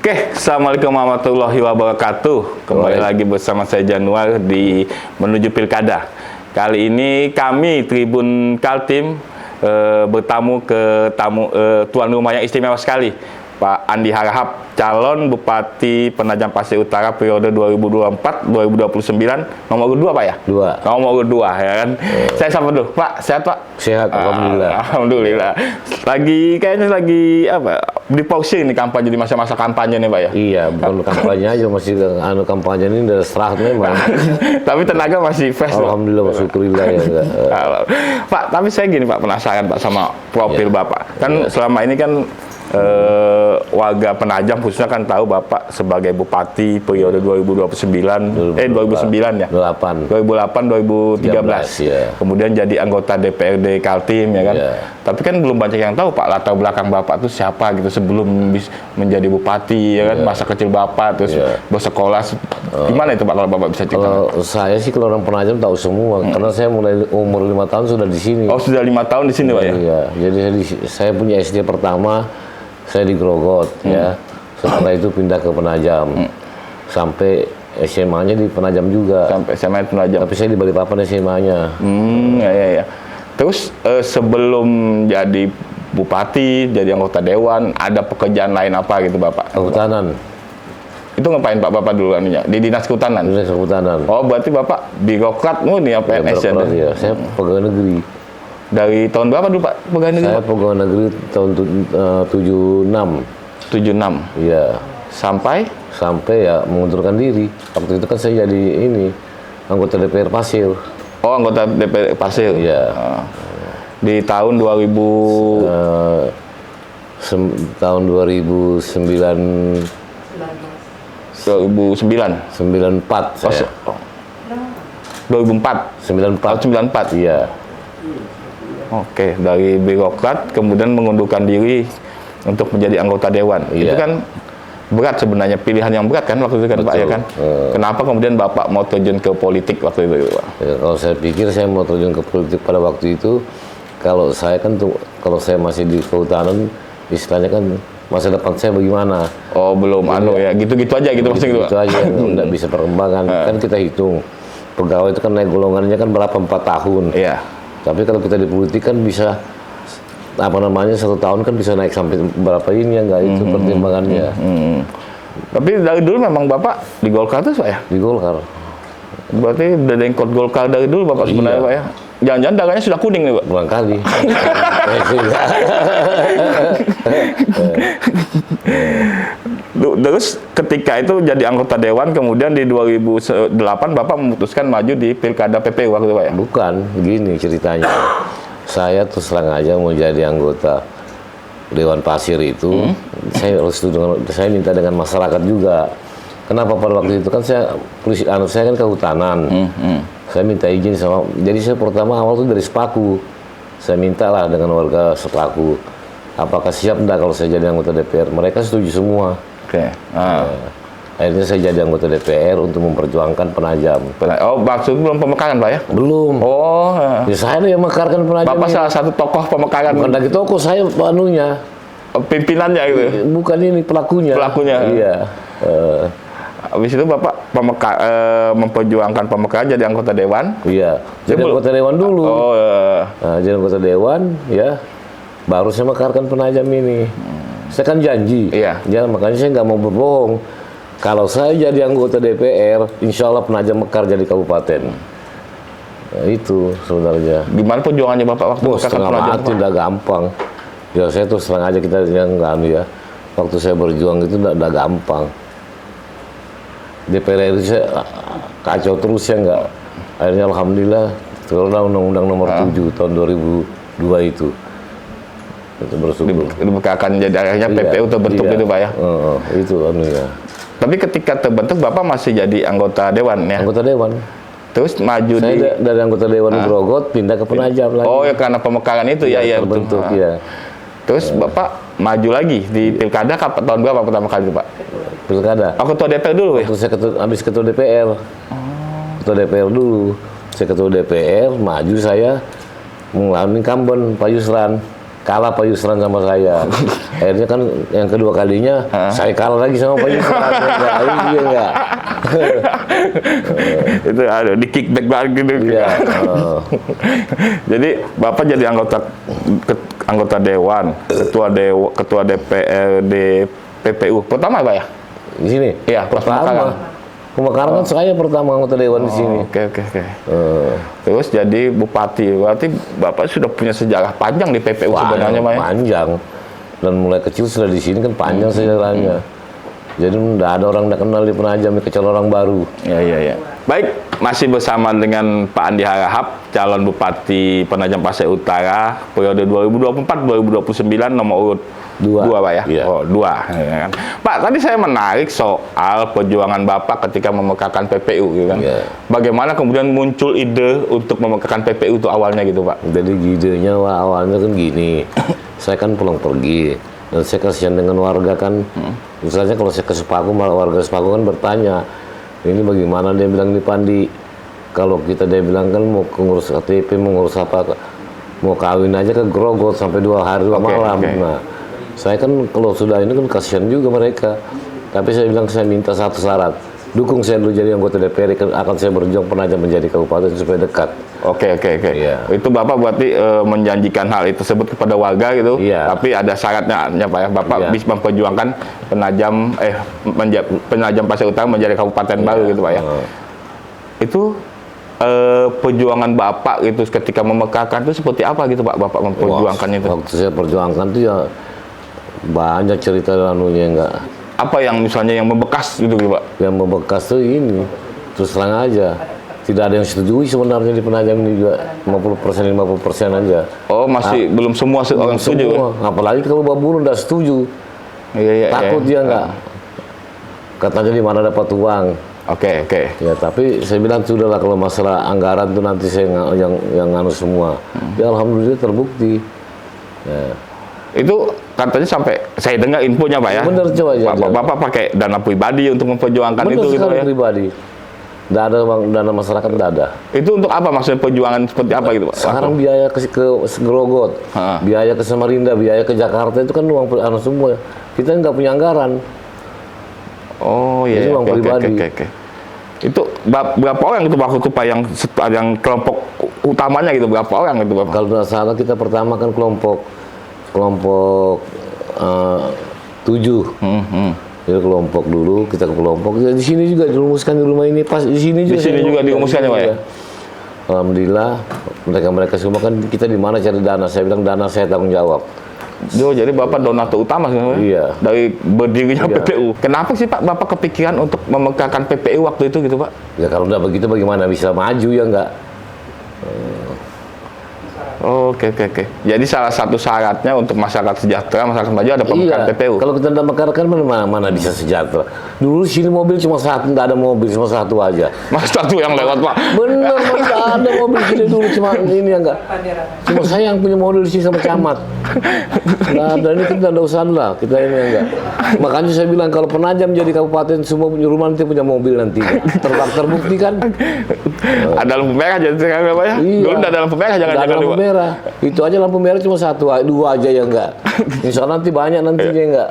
Oke, Assalamualaikum warahmatullahi wabarakatuh. Kembali lagi bersama saya Januar di Menuju Pilkada. Kali ini kami Tribun Kaltim bertamu ke tuan rumah yang istimewa sekali, Pak Andi Harahap, calon Bupati Penajam Pasir Utara periode 2024-2029, nomor 2 Pak ya? 2. Nomor 2 ya kan? Saya sapa dulu, Pak, sehat Pak? Sehat, alhamdulillah. Alhamdulillah. Kayaknya lagi apa? Dipausir nih kampanye di masa-masa kampanye nih Pak ya? Iya, bukan kampanye aja, masih kampanye ini udah setelah memang. Tapi tenaga masih fresh loh. Alhamdulillah, syukurillah ya. Pak, tapi saya gini Pak, penasaran Pak sama profil Bapak. Kan selama ini kan warga Penajam khususnya kan tahu Bapak sebagai Bupati periode 2009 ya? 2008 2013 ya. Kemudian jadi anggota DPRD Kaltim ya kan? Ya. Tapi kan belum banyak yang tahu Pak latar belakang Bapak itu siapa gitu sebelum menjadi Bupati ya kan? Masa kecil Bapak terus bersekolah gimana itu Pak kalau Bapak bisa cerita? Kalau saya sih kalau orang Penajam tahu semua karena saya mulai umur 5 tahun sudah di sini. Oh, sudah 5 tahun di sini Pak ya? Iya, jadi saya punya SD pertama saya di Grogot ya. Setelah itu pindah ke Penajam. Sampai SMA-nya di Penajam juga. Sampai SMA di Penajam. Tapi saya di Balikpapan SMA-nya. Ya. Terus sebelum jadi bupati, jadi anggota dewan, ada pekerjaan lain apa gitu Bapak? Kehutanan. Itu ngapain Pak Bapak dulu anunya? Di Dinas Kehutanan? Dinas Kehutanan. Oh, berarti Bapak birokrat nih apa PNS ya? Saya pegawai negeri. Dari tahun berapa dulu Pak pegawai negeri? Saya pegawai negeri tahun 76. 76? Iya. Sampai ya mengundurkan diri. Waktu itu kan saya jadi anggota DPR Pasir. Oh, anggota DPR Pasir? Iya. Di tahun 2000? Tahun 2009. 94 saya. 2004? 94. Iya. Oke, dari birokrat kemudian mengundurkan diri untuk menjadi anggota dewan. Iya. Itu kan berat sebenarnya, pilihan yang berat kan waktu itu kan. Betul. Pak ya kan? Kenapa kemudian Bapak mau terjun ke politik waktu itu Pak? Ya, kalau saya pikir saya mau terjun ke politik pada waktu itu, kalau saya masih di kehutanan, istilahnya kan masa depan saya bagaimana? Oh, belum ya, gitu-gitu aja gitu maksudnya. Gitu aja, nggak bisa perkembangan. Kan kita hitung pegawai itu kan naik golongannya kan berapa 4 tahun. Iya. Tapi kalau kita di politik kan bisa 1 tahun kan bisa naik sampai berapa ini ya, nggak itu pertimbangannya. Tapi dari dulu memang Bapak di Golkar tuh Pak ya? Di Golkar. Berarti udah dengkot Golkar dari dulu Bapak sebenarnya Pak ya? Jangan-jangan darahnya sudah kuning nih Pak? Bukan kali. Terus ketika itu jadi anggota dewan, kemudian di 2008 Bapak memutuskan maju di Pilkada PPU waktu itu Pak ya? Bukan, begini ceritanya. Saya terus terang aja mau jadi anggota Dewan Pasir itu, saya minta dengan masyarakat juga. Kenapa pada waktu itu kan saya kan kehutanan. Saya minta izin jadi saya pertama awal itu dari Sepaku. Saya mintalah dengan warga Sepaku, apakah siap enggak kalau saya jadi anggota DPR? Mereka setuju semua. Oke. Akhirnya saya jadi anggota DPR untuk memperjuangkan Penajam. Oh, maksud belum pemekaran Pak ya? Belum. Oh. Ya saya yang mekarkan Penajam. Bapak salah satu tokoh pemekaran. Bukan lagi tokoh, saya anunya. Pimpinannya gitu? Bukan ini, pelakunya. Pelakunya? Iya. Habis itu Bapak memperjuangkan pemekaran jadi anggota dewan? Iya. Jadi anggota dewan dulu. Oh. Nah, jadi anggota dewan, ya. Baru saya mekarkan Penajam ini. Saya kan janji. Iya. Ya, makanya saya nggak mau berbohong. Kalau saya jadi anggota DPR, insya Allah Penajam mekar jadi kabupaten. Nah, itu sebenarnya. Gimana perjuangannya Bapak waktu setengah mati udah gampang. Ya saya terus terang aja kita yang ya. Waktu saya berjuang itu udah gampang. DPR itu saya kacau terus ya nggak. Akhirnya alhamdulillah turunlah Undang-Undang Nomor 7 tahun 2002 itu. Itu bersyukur. Akan jadi akhirnya PPU terbentuk itu Pak ya? Itu ya. Tapi ketika terbentuk Bapak masih jadi anggota dewan ya? Anggota dewan. Terus maju saya dari anggota dewan Grogot pindah ke Penajam lagi. Oh ya karena pemekaran itu ya terbentuk ya. Terus Bapak maju lagi di Pilkada tahun berapa pertama kali Pak? Pilkada. Oh, ketua DPR dulu ya? Waktu saya habis ketua DPR. Ketua DPR dulu. Saya ketua DPR, maju saya melawan incumbent Pak Yusran. kalah Pak Yusran sama saya. Akhirnya kan yang kedua kalinya saya kalah lagi sama Pak Yusran. Enggak. Itu ada di kickback lagi gitu. Iya. Jadi Bapak jadi anggota dewan, ketua DPRD PPU pertama Pak ya? Di sini? Iya, pertama. Pemekaran kan saya pertama anggota dewan di sini. Oke. Terus jadi bupati, berarti Bapak sudah punya sejarah panjang di PPU sebenarnya, Pak ya? Panjang. Dan mulai kecil sudah di sini kan panjang sejarahnya. Jadi tidak ada orang yang kenal di Penajam, kecuali orang baru. Iya. Baik, masih bersama dengan Pak Andi Harahap, calon Bupati Penajam Pasir Utara periode 2024-2029 nomor urut 2 Pak ya? Iya. Oh, 2. Ya kan? Pak, tadi saya menarik soal perjuangan Bapak ketika memekakan PPU, gitu kan? Iya. Bagaimana kemudian muncul ide untuk memekakan PPU itu awalnya gitu, Pak? Jadi idenya awalnya kan gini, saya kan pulang pergi, dan saya kasihan dengan warga kan. Misalnya kalau saya ke Sepaku, malah warga Sepaku kan bertanya, ini bagaimana, dia bilang di Pandi, kalau kita dia bilang kan mau ngurus KTP, mau ngurus apa, mau kawin aja ke Grogot sampai 2 hari 2 malam. Nah, saya kan kalau sudah ini kan kasihan juga mereka. Tapi saya bilang saya minta satu syarat, dukung saya dulu jadi anggota DPR, akan saya berjuang Penajam menjadi kabupaten supaya dekat. Oke. Iya. Itu Bapak berarti menjanjikan hal itu tersebut kepada warga gitu. Iya. Tapi ada syaratnya Pak ya. Bapak Iya. bisa memperjuangkan Penajam Pasir Utara menjadi kabupaten baru gitu Pak ya. Itu perjuangan Bapak gitu ketika memekakan itu seperti apa gitu Pak? Bapak memperjuangkan itu. Waktu saya perjuangkan itu ya banyak cerita anunya enggak. Apa yang misalnya yang membekas gitu Pak? Yang membekas tuh ini, terus terang aja. Tidak ada yang setujui sebenarnya di Penajam ini juga, 50% aja. Oh, masih belum semua orang setuju. Apalagi kalau Baburu nggak setuju. Iya. Takut dia nggak. Katanya di mana dapat uang. Oke. Ya, tapi saya bilang sudahlah, kalau masalah anggaran tuh nanti saya yang nganu semua. Ya alhamdulillah terbukti. Ya. Itu katanya sampai saya dengar infonya Pak ya. Bener, coba aja. Bapak pakai dana pribadi untuk memperjuangkan Bener itu gitu sekali ya. pribadi. Tidak ada dana masyarakat, tidak ada. Itu untuk apa maksudnya perjuangan seperti apa gitu Pak? Sekarang biaya ke Grogot, biaya ke Samarinda, biaya ke Jakarta itu kan uang semua. Kita nggak punya anggaran. Oh iya. Jadi uang pribadi. Oke. Itu berapa orang itu waktu itu Pak yang kelompok utamanya gitu, berapa orang itu Pak? Kalau tidak salah kita pertama kan kelompok 7. Jadi kelompok dulu, kita ke kelompok. Ya, di sini juga dirumuskan di rumah ini, pas di sini juga. Di sini juga dirumuskan ya Pak ya. Alhamdulillah, mereka semua kan kita di mana cari dana. Saya bilang dana saya tanggung jawab. Jadi Bapak donatur utama sebenarnya. Iya. Dari berdirinya Iya. PPU. Kenapa sih Pak Bapak kepikiran untuk memegahkan PPU waktu itu gitu Pak? Ya kalau udah begitu bagaimana bisa maju ya enggak? Oke. Jadi salah satu syaratnya untuk masyarakat sejahtera, masyarakat maju ada pemekaran PPU. Kalau kita tidak mekarkan mana bisa sejahtera. Dulu sini mobil cuma satu, tidak ada mobil, cuma satu aja. Mas satu yang lewat Pak. Bener, tidak ada mobil sini dulu, cuma ini ya enggak. Cuma saya yang punya mobil di sini sama camat. Nah, dan ini kita tidak usah lah, kita ini enggak. Makanya saya bilang kalau Penajam jadi kabupaten, semua punya rumah nanti punya mobil nanti. Terbukti kan? Ada lampu merah jadi sekarang Pak ya? Iya. Dulu tidak ada lampu merah, jangan lampu Pak. merah. Itu aja lampu merah cuma 2 aja ya enggak. Insya Allah nanti banyak nantinya enggak.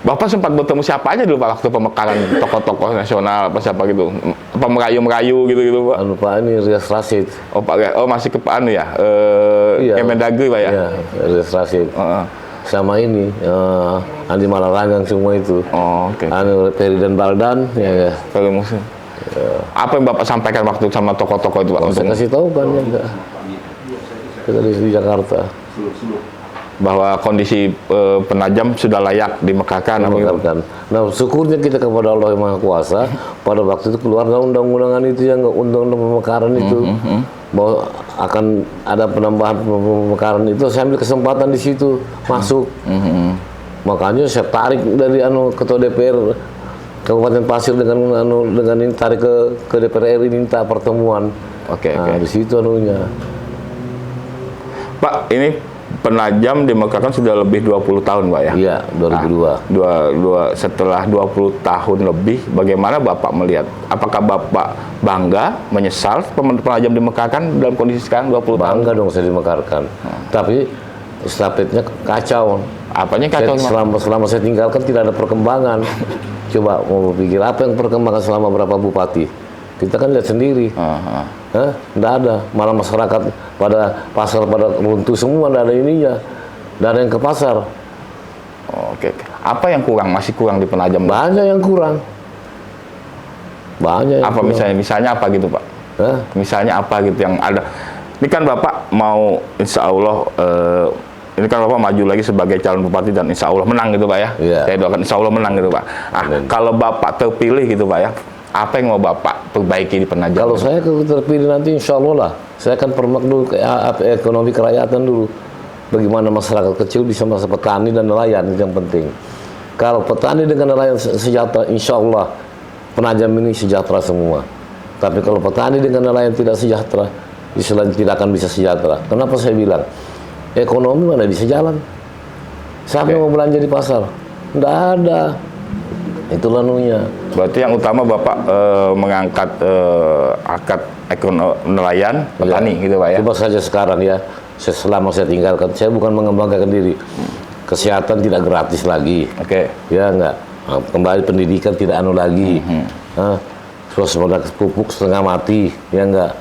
Bapak sempat bertemu siapa aja dulu Pak waktu pemekaran tokoh-tokoh nasional apa siapa gitu? Apa merayu gitu Pak? Pak ini Rias Rasid. Oh Pak, masih ke Pak ya? Iya. Kemendagri Pak ya? Iya, Rias Rasid. Sama ini Andi Malaranggang semua itu. Oh, oke. Feridan Baldan ya. Kalau musuh. Apa yang Bapak sampaikan waktu sama tokoh-tokoh itu Pak? Saya kasih tahu kan ya enggak. Kita di Jakarta. Bahwa kondisi Penajam sudah layak dimekahkan. Nah, syukurnya kita kepada Allah yang Maha Kuasa, pada waktu itu keluar undang-undangan itu yang undang-undang pemekaran itu, bahwa akan ada penambahan pemekaran itu, saya ambil kesempatan di situ masuk. Makanya saya tarik dari ketua DPR Kabupaten Pasir dengan ini tarik ke DPR RI minta pertemuan. Oke. Di situ anunya. Pak, ini Penajam dimekahkan sudah lebih 20 tahun, Pak ya? Iya, 2002. Setelah 20 tahun lebih, bagaimana Bapak melihat? Apakah Bapak bangga, menyesal Penajam dimekahkan dalam kondisi sekarang 20 tahun? Bangga dong saya dimekarkan. Tapi estafetnya kacau. Apanya kacau? Selama saya tinggalkan tidak ada perkembangan. Coba mau pikir apa yang perkembangan selama berapa bupati? Kita kan lihat sendiri. Nggak ada. Malah masyarakat pada pasar pada runtuh semua, nggak ada ininya. Nggak ada yang ke pasar. Oke. Apa yang kurang? Masih kurang di Penajam? Banyak yang kurang. Banyak. Apa misalnya apa gitu Pak? Misalnya apa gitu yang ada? Ini kan Bapak mau insya Allah, ini kan Bapak maju lagi sebagai calon bupati dan insya Allah menang gitu Pak ya. Iya. Saya doakan insya Allah menang gitu Pak. Kalau Bapak terpilih gitu Pak ya, apa yang mau Bapak perbaiki di Penajam? Kalau saya terpilih nanti insya Allah lah, saya akan permak dulu ekonomi kerakyatan dulu. Bagaimana masyarakat kecil bisa masuk petani dan nelayan, itu yang penting. Kalau petani dengan nelayan sejahtera, insya Allah Penajam ini sejahtera semua. Tapi kalau petani dengan nelayan tidak sejahtera, istilahnya tidak akan bisa sejahtera. Kenapa saya bilang? Ekonomi mana bisa jalan? Siapa yang mau belanja di pasar? Nggak ada. Itulah nunya. Berarti yang utama Bapak mengangkat akad ekonomi nelayan, petani gitu Pak ya? Coba saja sekarang ya, selama saya tinggalkan, saya bukan mengembangkan diri. Kesehatan tidak gratis lagi. Oke. Ya enggak. Kembali pendidikan tidak anu lagi. Suasana pupuk setengah mati, ya enggak.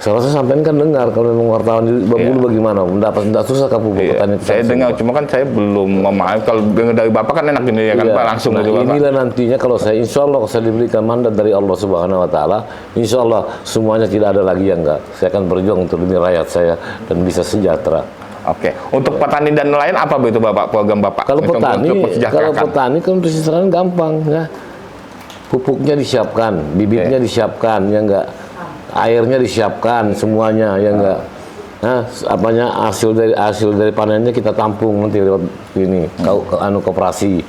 Seharusnya sampean kan dengar kalau memang wartawan di Babulu bagaimana, enggak susah ke pupuk petani. Saya dengar, cuma kan saya belum memahami. Kalau dengar dari Bapak kan enak ini ya kan Pak, langsung gitu Bapak. Inilah nantinya kalau saya insya Allah saya diberikan mandat dari Allah Subhanahu Wa Taala, insya Allah semuanya tidak ada lagi yang enggak. Saya akan berjuang untuk demi rakyat saya dan bisa sejahtera. Oke, untuk petani dan nelayan apa begitu Bapak, program Bapak? Kalau petani kan untuk kesejahteraan gampang ya. Pupuknya disiapkan, bibitnya disiapkan, ya enggak. Airnya disiapkan semuanya, ya enggak. Nah, hasil dari panennya kita tampung nanti lewat ini koperasi.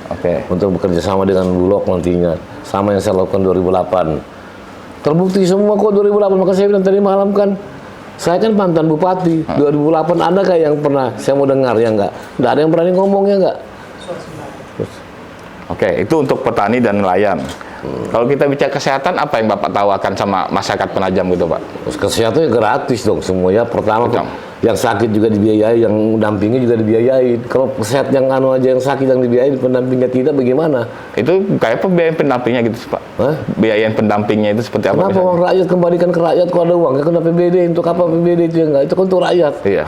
Untuk bekerja sama dengan Bulog nantinya. Sama yang saya lakukan 2008. Terbukti semua kok 2008, maka saya bilang tadi malam kan. Saya kan mantan bupati 2008, ada kayak yang pernah saya mau dengar ya enggak? Enggak ada yang berani ngomong ya enggak? Oke, itu untuk petani dan nelayan. Kalau kita bicara kesehatan, apa yang Bapak tawarkan sama masyarakat Penajam gitu Pak? Kesehatannya gratis dong semua ya. Pertama yang sakit juga dibiayai, yang dampingi juga dibiayai. Kalau sehat yang aja yang sakit yang dibiayai, pendampingnya tidak, bagaimana? Itu kayak apa biaya pendampingnya gitu Pak? Biaya pendampingnya itu seperti apa? Kenapa uang rakyat kembalikan ke rakyat kalau ada uang? Kenapa PBD? Untuk apa PBD itu ya enggak? Itu kan untuk rakyat. Iya.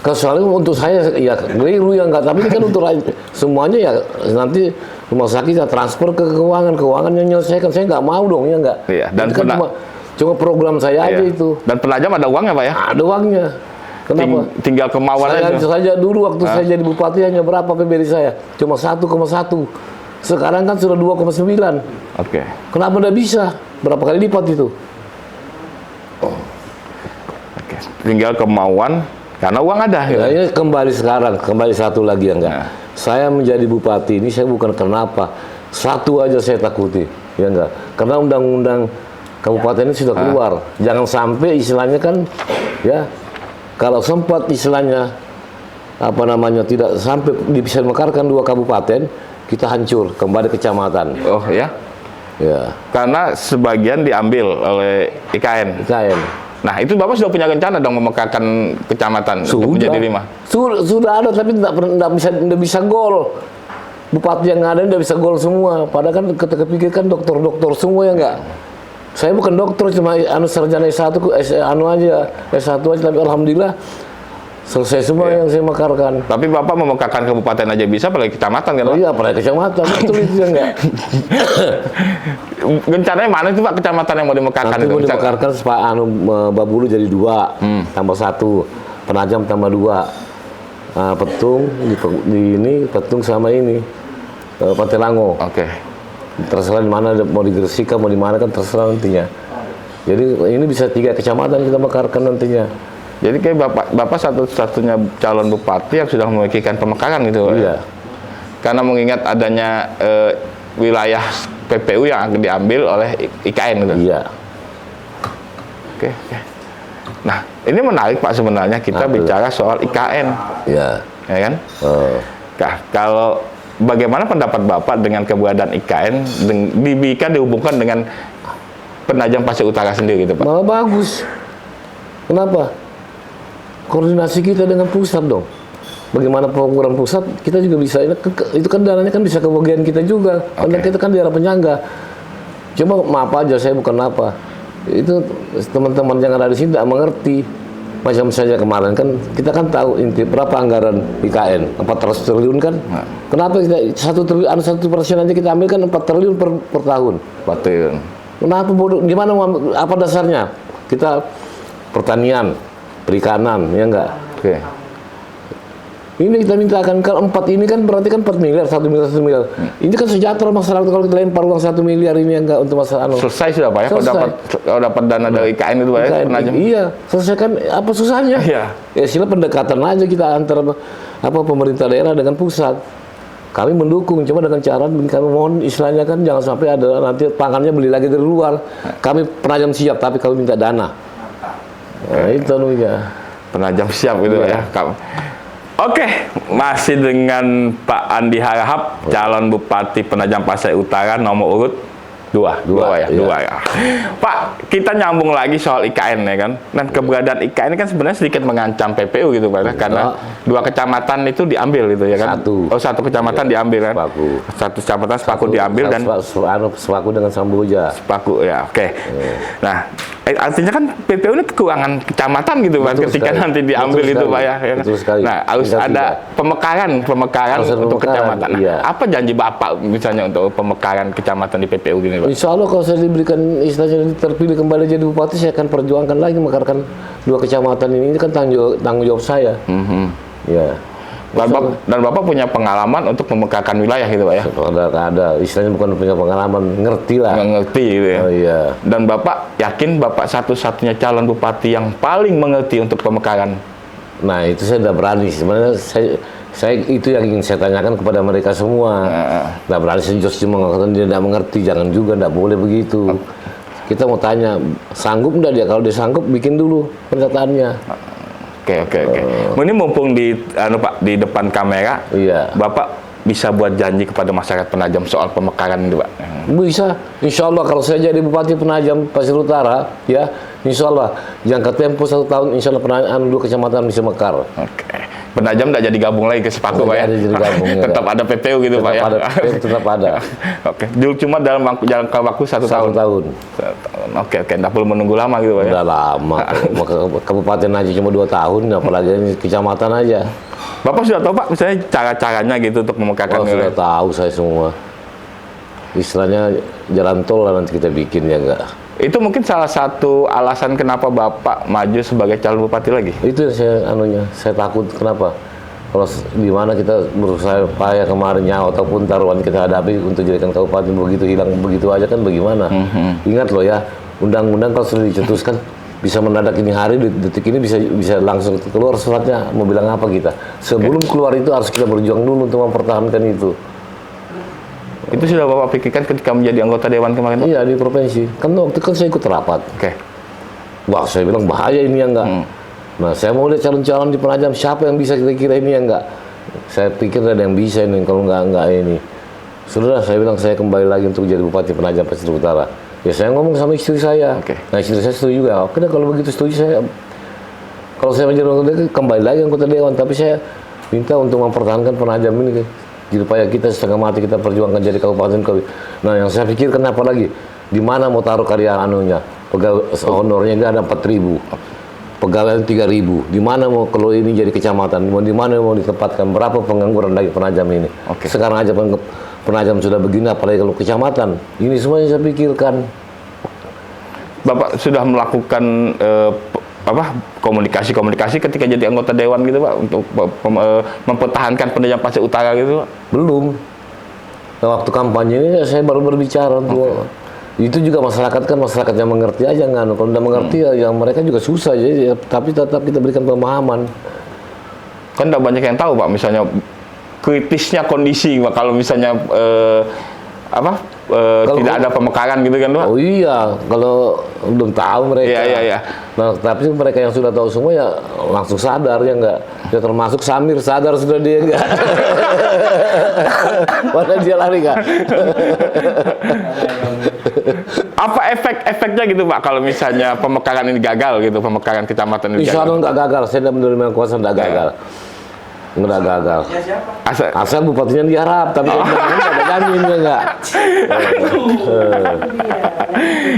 Kecuali untuk saya ya keliru ya enggak, tapi ini kan untuk rakyat. Semuanya ya nanti rumah sakit ya transfer ke keuangan yang menyelesaikan. Saya nggak mau dong ya enggak. Iya. Dan kan cuma program saya aja itu. Dan Penajam ada uangnya Pak ya? Ada uangnya. Kenapa? Tinggal kemauan aja. Saja dulu waktu saya jadi bupati hanya berapa PBD saya? Cuma 1,1. Sekarang kan sudah 2,9. Oke. Kenapa nggak bisa? Berapa kali lipat itu? Oke. Tinggal kemauan. Karena uang ada. Ya, ini kembali satu lagi ya enggak. Saya menjadi bupati ini saya bukan kenapa. Satu aja saya takuti, ya enggak. Karena undang-undang kabupaten ini sudah keluar. Jangan sampai istilahnya kan, ya, kalau sempat istilahnya tidak sampai bisa mekarkan 2 kabupaten, kita hancur kembali kecamatan. Oh ya? Ya. Karena sebagian diambil oleh IKN. Nah, itu Bapak sudah punya rencana dong memekarkan kecamatan untuk menjadi 5? Sudah ada, tapi tidak bisa gol. Bupati yang ada tidak bisa gol semua. Padahal kan kita pikirkan dokter semua ya enggak. Saya bukan dokter, cuma sarjana S1 S1 aja, tapi alhamdulillah selesai semua yang saya mekarkan. Tapi Bapak memekarkan kabupaten aja bisa, apalagi kecamatan kan? Oh iya, apalagi kecamatan, betul itu ya enggak. Rencananya mana itu Pak kecamatan yang mau dimekarkan? Nanti mau dimekarkan supaya Babulu jadi 2, tambah 1, Penajam tambah 2, Petung Petung sama ini Patelango. Oke. Terserah di mana mau di Gresik, mau di mana kan terserah nantinya. Jadi ini bisa 3 kecamatan kita mekarkan nantinya. Jadi kayak Bapak satu-satunya calon bupati yang sudah memikirkan pemekaran gitu. Iya. Karena mengingat adanya wilayah PPU yang akan diambil oleh IKN gitu. Iya. Oke. Nah, ini menarik Pak sebenarnya kita bicara soal IKN. Iya. Ya kan? Nah, kalau bagaimana pendapat Bapak dengan keberadaan IKN dihubungkan dengan Penajam Pasir Utara sendiri gitu Pak? Malah bagus. Kenapa? koordinasi kita dengan pusat dong. Bagaimana pengukuran pusat, kita juga bisa, itu kan dananya kan bisa ke bagian kita juga. Karena kita kan daerah penyangga. Cuma maaf aja, saya bukan apa. Itu teman-teman yang ada di sini tidak mengerti. Macam saja kemarin kan, kita kan tahu inti berapa anggaran IKN, 400 triliun kan. Kenapa kita 1 triliun, 1% aja kita ambil kan 4 triliun per tahun. 4 triliun. Kenapa bodoh? Gimana, apa dasarnya? Kita pertanian, perikanan, ya enggak? Oke. Ini kita mintakan, kalau 4 ini kan berarti kan 4 miliar, 1 miliar, 1 miliar. Ini kan sejahtera masyarakat kalau kita lempar uang 1 miliar ini enggak untuk masalah Selesai sudah Pak ya, kalau dapat dana dari IKN itu Pak ya, penajam. Iya, selesaikan apa susahnya? Iya. Ya sila pendekatan aja kita antara pemerintah daerah dengan pusat. Kami mendukung, cuma dengan cara kami mohon istilahnya kan jangan sampai ada nanti pangannya beli lagi dari luar. Kami penajam siap, tapi kami minta dana. Nah, itu ya. Penajam siap gitu ya. Oke, masih dengan Pak Andi Harahap, calon Bupati Penajam Pasir Utara nomor urut 2 ya. Pak, kita nyambung lagi soal IKN ya kan. Dan keberadaan IKN kan sebenarnya sedikit mengancam PPU gitu Pak, karena 2 kecamatan itu diambil gitu ya kan. Satu kecamatan diambil kan. Satu kecamatan Sepaku diambil dan Sepaku dengan Samboja. Sepaku ya, oke. Nah, artinya kan PPU ini kekurangan kecamatan gitu Pak, ketika nanti diambil itu Pak ya. Nah, harus ada pemekaran untuk kecamatan. Nah, apa janji Bapak misalnya untuk pemekaran kecamatan di PPU gini Pak? Insya Allah kalau saya diberikan istilahnya terpilih kembali jadi bupati, saya akan perjuangkan lagi memekarkan 2 kecamatan ini kan tanggung jawab saya. Ya. Dan Bapak punya pengalaman untuk memekarkan wilayah gitu Pak ya? Ada, istilahnya bukan punya pengalaman, ngerti lah. Ngerti gitu ya? Oh iya. Dan Bapak yakin Bapak satu-satunya calon bupati yang paling mengerti untuk pemekaran? Nah itu saya udah berani, sebenarnya saya itu yang ingin saya tanyakan kepada mereka semua. Nggak berani sejauh cuma mengatakan dia tidak mengerti, jangan juga, tidak boleh begitu. Kita mau tanya, sanggup nggak dia? Kalau dia sanggup, bikin dulu pernyataannya. Oke. Ini mumpung di Pak di depan kamera, Bapak bisa buat janji kepada masyarakat Penajam soal pemekaran itu Pak? Bisa, insya Allah kalau saya jadi Bupati Penajam Pasir Utara, ya, insya Allah jangka tempo 1 tahun, insya Allah Penajam 2 kecamatan bisa mekar. Oke. Penajam tidak jadi gabung lagi ke Sepaku Pak ya? Tetap ada PPU gitu Pak ya? Tetap ada. Oke. Cuma dalam jangka waktu 1 tahun. Oke. Tidak perlu menunggu lama gitu Pak ya? Udah lama. Kabupaten aja cuma 2 tahun, apalagi ini kecamatan aja. Bapak sudah tahu Pak, misalnya cara-caranya gitu untuk memekarkan wilayah? Sudah tahu saya semua. Istilahnya jalan tol lah nanti kita bikin ya enggak. Itu mungkin salah satu alasan kenapa Bapak maju sebagai calon bupati lagi? Itu saya takut kenapa? Kalau di mana kita berusaha payah kemarin nyawa ataupun taruhan kita hadapi untuk jadikan kabupaten begitu hilang begitu aja kan bagaimana? Ingat loh ya, undang-undang kalau sudah dicetuskan bisa mendadak ini hari detik ini bisa langsung keluar suratnya mau bilang apa kita. Sebelum keluar itu harus kita berjuang dulu untuk mempertahankan itu. Itu sudah Bapak pikirkan ketika menjadi anggota dewan kemarin? Iya, di provinsi. Kan waktu itu saya ikut rapat. Wah, saya bilang bahaya ini ya enggak. Nah, saya mau lihat calon-calon di Penajam siapa yang bisa kira-kira ini ya enggak. Saya pikir ada yang bisa ini, kalau enggak ini. Sudah, saya bilang saya kembali lagi untuk jadi Bupati Penajam Pasir Utara. Ya saya ngomong sama istri saya. Nah, istri saya setuju juga. Oke, kalau begitu setuju saya. Kalau saya menjadi anggota dewan, kembali lagi anggota dewan, tapi saya minta untuk mempertahankan Penajam ini. Jadi supaya kita setengah mati kita perjuangkan jadi kabupaten. Nah, yang saya pikir kenapa lagi? Di mana mau taruh karya anunya? Pegawai honornya enggak ada 4.000. Pegawai 3.000. Di mana mau kalau ini jadi kecamatan? Di mana mau ditempatkan? Berapa pengangguran lagi Penajam ini? Sekarang aja Penajam sudah begini, apalagi kalau kecamatan. Ini semuanya saya pikirkan. Bapak sudah melakukan komunikasi ketika jadi anggota dewan gitu Pak untuk mempertahankan Penajam Pasir Utara gitu Pak? Belum. Nah, waktu kampanye ini saya baru berbicara tuh. Itu juga masyarakat kan masyarakat yang mengerti aja kan. Kalau tidak mengerti ya mereka juga susah ya, tapi tetap kita berikan pemahaman. Kan tidak banyak yang tahu Pak, misalnya kritisnya kondisi Pak kalau misalnya tidak ada pemekaran gitu kan Pak? Oh iya, kalau belum tahu mereka. Iya. Nah, tapi mereka yang sudah tahu semua ya langsung sadar ya enggak. Ya termasuk Samir sadar sudah dia enggak. Mana dia lari enggak? Apa efek-efeknya gitu Pak kalau misalnya pemekaran ini gagal gitu, pemekaran kecamatan ini Insya gagal? Allah nggak gagal, saya tidak menerima kuasa nggak gagal. Nggak gagal. Asal bupatinya diharap, tapi nggak ada jaminnya nggak.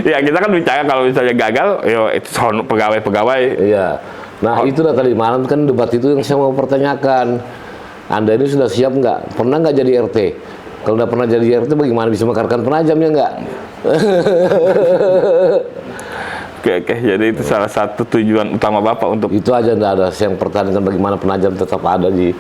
Ya kita kan bicara kalau misalnya gagal, yo itu soal pegawai-pegawai. Iya. Nah itulah tadi malam kan debat itu yang saya mau pertanyakan. Anda ini sudah siap nggak? Pernah nggak jadi RT? Kalau udah pernah jadi RT, bagaimana bisa mekarkan penajamnya nggak? Oke, jadi itu salah satu tujuan utama Bapak untuk Itu aja nggak ada. Yang pertanyaan bagaimana penajam tetap ada di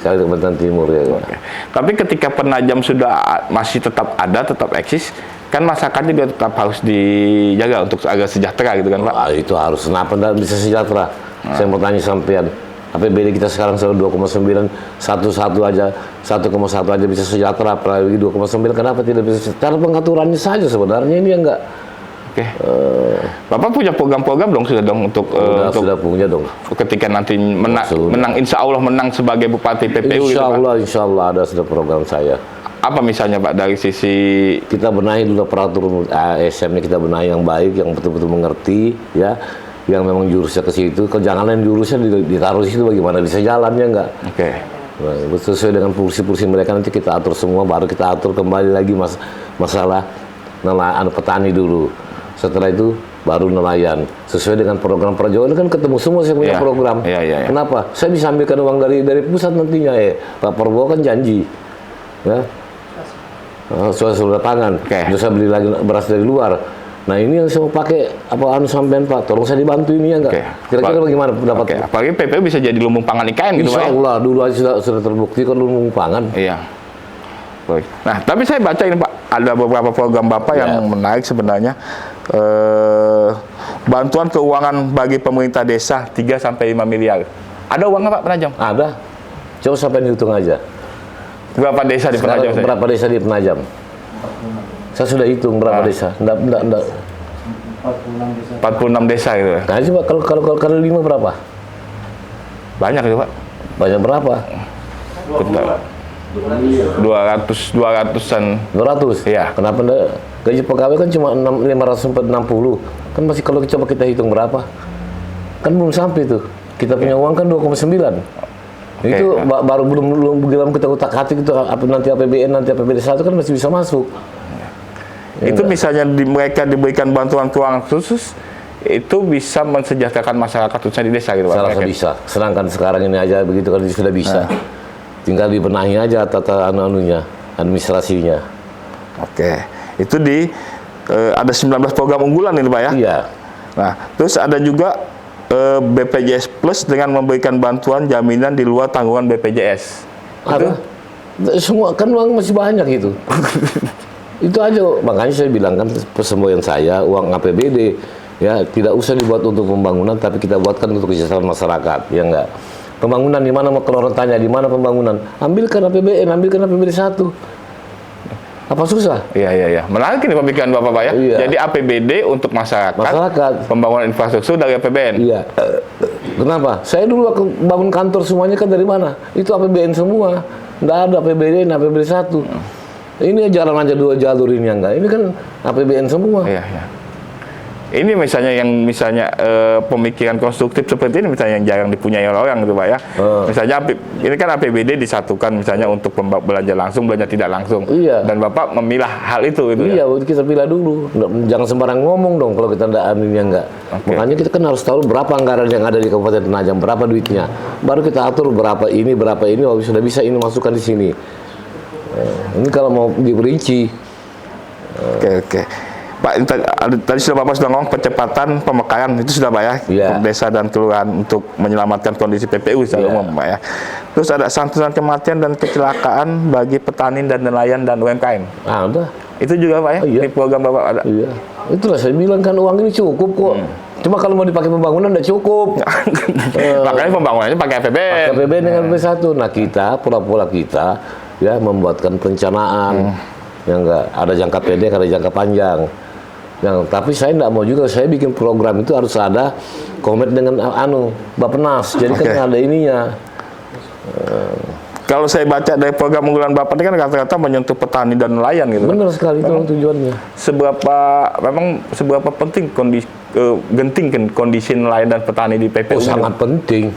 Kalimantan Timur ya. Oke. Tapi ketika penajam sudah masih tetap ada, tetap eksis, kan masyarakat juga tetap harus dijaga untuk agar sejahtera gitu kan Pak? Wah, itu harus. Kenapa nggak bisa sejahtera? Saya mau tanya sampean. APBD kita sekarang sudah 2,9, 1,1 aja bisa sejahtera, apalagi 2,9 kenapa tidak bisa? Cara pengaturannya saja sebenarnya ini yang enggak. Oke. Bapak punya program-program dong sudah dong untuk Sudah punya dong. ketika nanti menang Insya Allah menang sebagai Bupati PPU gitu, Pak. Insya Allah ada sudah program saya. Apa misalnya Pak dari sisi Kita benahi dulu peraturan ASN-nya, kita benahi yang baik, yang betul-betul mengerti, ya, yang memang jurusnya ke situ. Kalau jangan lain jurusnya ditaruh di situ, bagaimana bisa jalannya enggak? Oke. Nah, sesuai dengan fungsi-fungsi mereka nanti kita atur semua, baru kita atur kembali lagi masalah petani dulu. Setelah itu baru nelayan. Sesuai dengan program Prajogo kan ketemu semua saya punya program. Iya. Kenapa? Saya bisa ambilkan uang dari pusat nantinya. Pak Prabowo kan janji, ya, sesuai lapangan. Terus saya beli lagi beras dari luar. Nah ini yang saya mau pakai apaan sampean Pak? Tolong saya dibantu ini ya enggak? Kira-kira bagaimana pendapatnya? Apalagi PPU bisa jadi lumbung pangan IKN gitu Pak. Insya Allah dulu aja sudah terbukti kan lumbung pangan. Iya. Baik. Nah, tapi saya baca ini Pak, ada beberapa program Bapak yang menarik sebenarnya. Bantuan keuangan bagi pemerintah desa 3-5 miliar. Ada uang nggak Pak Penajam? Ada. Coba sampai dihitung aja. Berapa desa di Penajam? Berapa desa di Penajam? Saya sudah hitung berapa desa. Enggak. 46 desa gitu. Nah, coba kalau kali 5 berapa? Banyak itu Pak. Banyak berapa? Bentar. 200-an. 200? Iya. Kenapa enggak? Gaji pegawai kan cuma 560. Kan masih kalau coba kita hitung berapa? Kan belum sampai tuh. Kita punya uang kan 2,9. Itu baru belum kita utak-atik itu nanti APBN, nanti APBD 1 kan masih bisa masuk. Itu misalnya mereka diberikan bantuan keuangan khusus, itu bisa mensejahterakan masyarakat khususnya di desa gitu Pak. Saya rasa bisa. Sedangkan sekarang ini aja begitu kan sudah bisa. Tinggal dibenahi aja tata administrasinya. Oke. Itu ada 19 program unggulan ini Pak ya? Iya. Nah, terus ada juga BPJS Plus dengan memberikan bantuan jaminan di luar tanggungan BPJS. Ada. Semua kan uang masih banyak itu. Itu aja, makanya saya bilang kan persemboyan saya uang APBD ya tidak usah dibuat untuk pembangunan, tapi kita buatkan untuk kesejahteraan masyarakat, ya enggak. Pembangunan di mana, kalau orang tanya di mana pembangunan, ambilkan APBN, ambilkan APBD 1. Apa susah? Iya. Menarik ini pemikiran Bapak Pak ya. Iya. Jadi APBD untuk masyarakat, pembangunan infrastruktur dari APBN. Iya. Kenapa? Saya dulu waktu bangun kantor semuanya kan dari mana? Itu APBN semua. Nggak ada APBD, APBD 1. Ini jalan aja 2 jalur ini enggak. Ini kan APBN semua. Iya. Ini misalnya pemikiran konstruktif seperti ini misalnya yang jarang dipunyai orang gitu Pak ya. Misalnya ini kan APBD disatukan misalnya untuk belanja langsung, belanja tidak langsung. Iya. Dan Bapak memilah hal itu gitu iya, ya. kita pilih dulu. Jangan sembarang ngomong dong kalau kita ndak aminnya enggak. Makanya kita kan harus tahu berapa anggaran yang ada di Kabupaten Penajam, berapa duitnya. Baru kita atur berapa ini, sudah bisa ini masukkan di sini. Ini kalau mau diperinci. Oke. Pak, tadi sudah Bapak sudah ngomong percepatan pemekaran itu sudah Pak ya, desa dan kelurahan untuk menyelamatkan kondisi PPU secara umum Pak ya. Terus ada santunan kematian dan kecelakaan bagi petani dan nelayan dan UMKM. Ada. Itu juga Pak ya, di program Bapak ada. Iya. Itulah saya bilang kan uang ini cukup kok. Cuma kalau mau dipakai pembangunan tidak cukup. Makanya pembangunannya pakai APBN. Pakai APBN dengan APBN 1. Nah kita, pula-pula kita ya membuatkan perencanaan. Yang enggak ada jangka pendek, ada jangka panjang. Tapi saya tidak mau juga, saya bikin program itu harus ada komitmen dengan Bappenas, jadi kan ada ininya. kalau saya baca dari program unggulan Bapak ini kan rata-rata menyentuh petani dan nelayan gitu. Benar sekali, itu tujuannya. Seberapa penting genting kondisi nelayan dan petani di PPU? Sangat penting.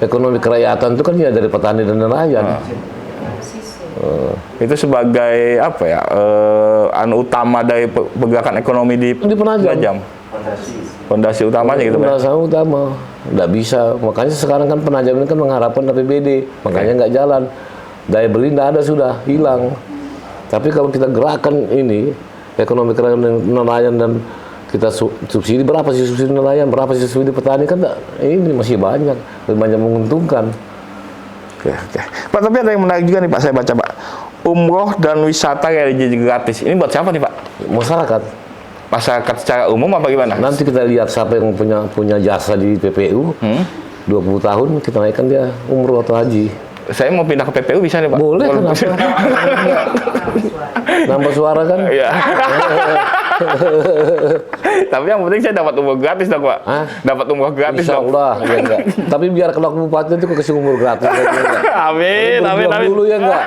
Ekonomi kerakyatan itu kan ya dari petani dan nelayan. Itu sebagai apa ya? Utama dari pergerakan ekonomi di Penajam. Fondasi utamanya gitu, Pak. Fondasi utama. Nggak bisa. Makanya sekarang kan Penajam ini kan mengharapkan APBD. Makanya nggak jalan. Daya beli nggak ada, sudah hilang. Tapi kalau kita gerakan ini, ekonomi kerakyatan nelayan dan kita subsidi, berapa sih subsidi nelayan, berapa sih subsidi petani, kan ini masih banyak. Lebih banyak menguntungkan. Oke. Pak, tapi ada yang menarik juga nih Pak, saya baca Pak. Umroh dan wisata religi gratis. Ini buat siapa nih Pak? Masyarakat. Masyarakat secara umum apa gimana? Nanti kita lihat siapa yang punya jasa di PPU, 20 tahun kita naikkan dia umroh atau haji. Saya mau pindah ke PPU bisa nih Pak? Boleh, kenapa? Nambah suara kan? Iya. Tapi yang penting saya dapat umroh gratis dong Pak. Hah? Dapat umroh gratis Insya dong. Allah, ya enggak. Tapi biar kalau bupati itu kasih umur gratis. Amin. Dulu ya enggak?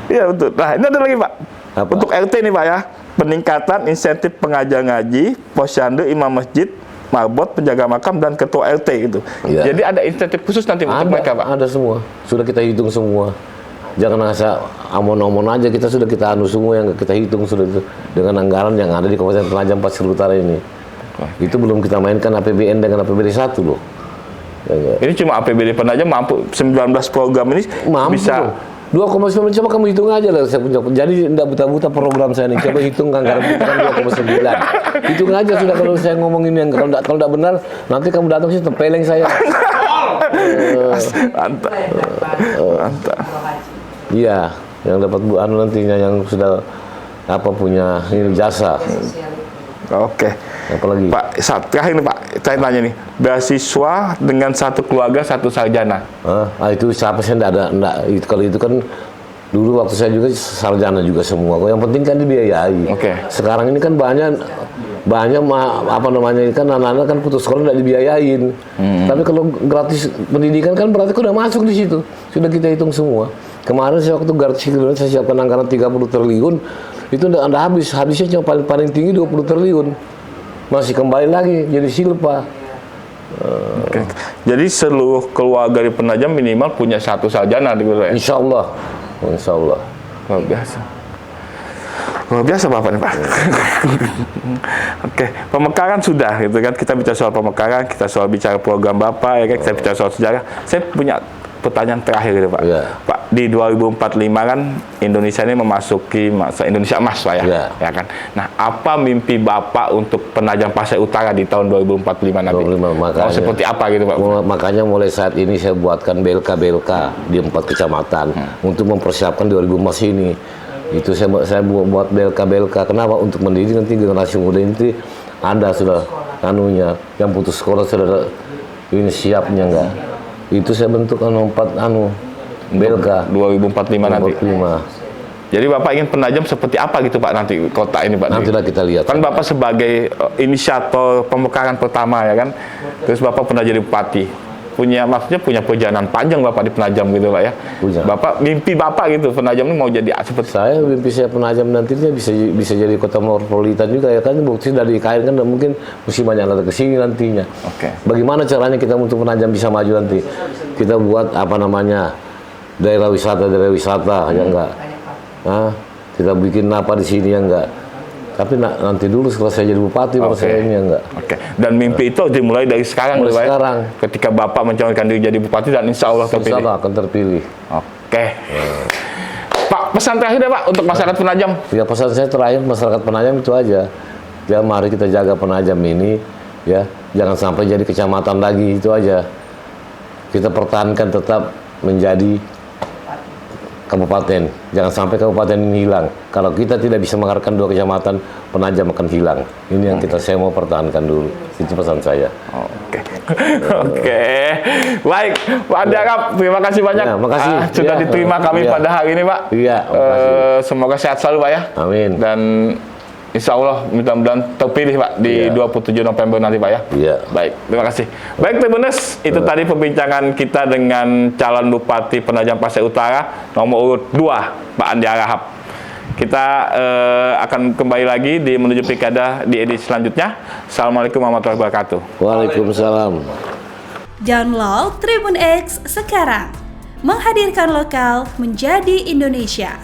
Iya betul. Nah ini ada lagi Pak. Apa? Untuk RT nih Pak ya. Peningkatan insentif pengajar ngaji, posyandu, imam masjid, marbot, penjaga makam, dan ketua RT gitu. Ya. Jadi ada insentif khusus nanti untuk mereka Pak? Ada semua. Sudah kita hitung semua. Jangan asal amon-amon aja, kita anu semua yang kita hitung sudah itu dengan anggaran yang ada di Kabupaten Penajam Pasir Utara ini. Itu belum kita mainkan APBN dengan APBD 1 loh. Ya, ini cuma APBD Penajam mampu 19 program ini mampu bisa 2,9, coba kamu hitung aja lah. Saya punya, jadi tidak buta-buta program saya ini. Coba hitung anggaran kita kan 2,9. Hitung aja sudah kalau saya ngomongin yang kalau tidak benar nanti kamu datang sih tempeleng saya. Mantap. Iya, yang dapat Bu Anu nantinya yang sudah punya ini jasa. Oke. Apalagi? Pak, terakhir nih Pak, saya tanya nih, beasiswa dengan satu keluarga satu sarjana. Itu siapa sih enggak. Kalau itu kan dulu waktu saya juga sarjana juga semua. Yang penting kan dibiayai. Oke. Sekarang ini kan banyak kan anak-anak kan putus sekolah enggak dibiayain. Tapi kalau gratis pendidikan kan berarti udah masuk di situ. Sudah kita hitung semua. Kemarin saya waktu gratis saya siapkan anggaran 30 triliun, itu enggak habisnya cuma paling tinggi 20 triliun. Masih kembali lagi jadi silpa. Oke. Jadi seluruh keluarga di Penajam minimal punya satu sarjana gitu ya? Insya Allah. Luar biasa. Luar biasa Bapak nih Pak. Oke, pemekaran sudah gitu kan, kita bicara soal pemekaran, kita soal bicara program Bapak ya kan, kita bicara soal sejarah. Saya punya pertanyaan terakhir gitu Pak. Ya. Pak, di 2045 kan Indonesia ini memasuki masa Indonesia Emas Pak ya. Ya kan. Nah, apa mimpi Bapak untuk Penajam Pasir Utara di tahun 2045 nanti? 2045, makanya, seperti apa gitu Pak? Makanya mulai saat ini saya buatkan BLK di 4 kecamatan untuk mempersiapkan 2000 Emas ini. Itu saya buat BLK. Kenapa? Untuk mendidik nanti generasi muda ini ada sudah anunya, yang putus sekolah sudah ini siapnya enggak. Itu saya bentuk 4 BLK 2045 nanti. 2045. Jadi Bapak ingin Penajam seperti apa gitu Pak nanti kota ini Pak? Nantilah kita lihat. Kan Bapak sebagai inisiator pemekaran pertama ya kan. Terus Bapak pernah jadi bupati. Maksudnya punya perjalanan panjang Bapak di Penajam gitu Pak ya. Punya. Bapak mimpi Bapak gitu Penajam ini mau jadi seperti mimpi saya Penajam nantinya bisa jadi kota metropolitan juga ya kan, bukti dari IKN kan mungkin mesti banyak datang ke sini nantinya. Oke. Bagaimana caranya kita untuk Penajam bisa maju nanti? Kita buat daerah wisata ya enggak. Kita bikin apa di sini ya enggak. Tapi nanti dulu setelah saya jadi bupati baru saya ini ya enggak. Oke. Dan mimpi itu dimulai dari sekarang Mulai Pak, sekarang. Ketika Bapak mencalonkan diri jadi bupati dan insya Allah terpilih. Insya Allah akan terpilih. Oke. Pak, pesan terakhir deh Pak untuk masyarakat Penajam. Ya, pesan saya terakhir masyarakat Penajam itu aja. Ya mari kita jaga Penajam ini ya, jangan sampai jadi kecamatan lagi, itu aja. Kita pertahankan tetap menjadi kabupaten. Jangan sampai kabupaten ini hilang. Kalau kita tidak bisa mengarahkan 2 kecamatan, Penajam akan hilang. Ini yang saya mau pertahankan dulu. Itu pesan saya. Oke. Baik, Pak Diarap, terima kasih banyak. Ya, makasih. Sudah diterima kami pada hari ini, Pak. Iya, makasih. Semoga sehat selalu, Pak ya. Amin. Dan Insya Allah mudah-mudahan terpilih Pak di 27 November nanti Pak ya. Iya. Baik, terima kasih. Baik Tribuners, itu tadi perbincangan kita dengan calon Bupati Penajam Pasir Utara nomor urut 2 Pak Andi Harahap. Kita akan kembali lagi di menuju pilkada di edisi selanjutnya. Assalamualaikum warahmatullahi wabarakatuh. Waalaikumsalam. Download Tribun X sekarang. Menghadirkan lokal menjadi Indonesia.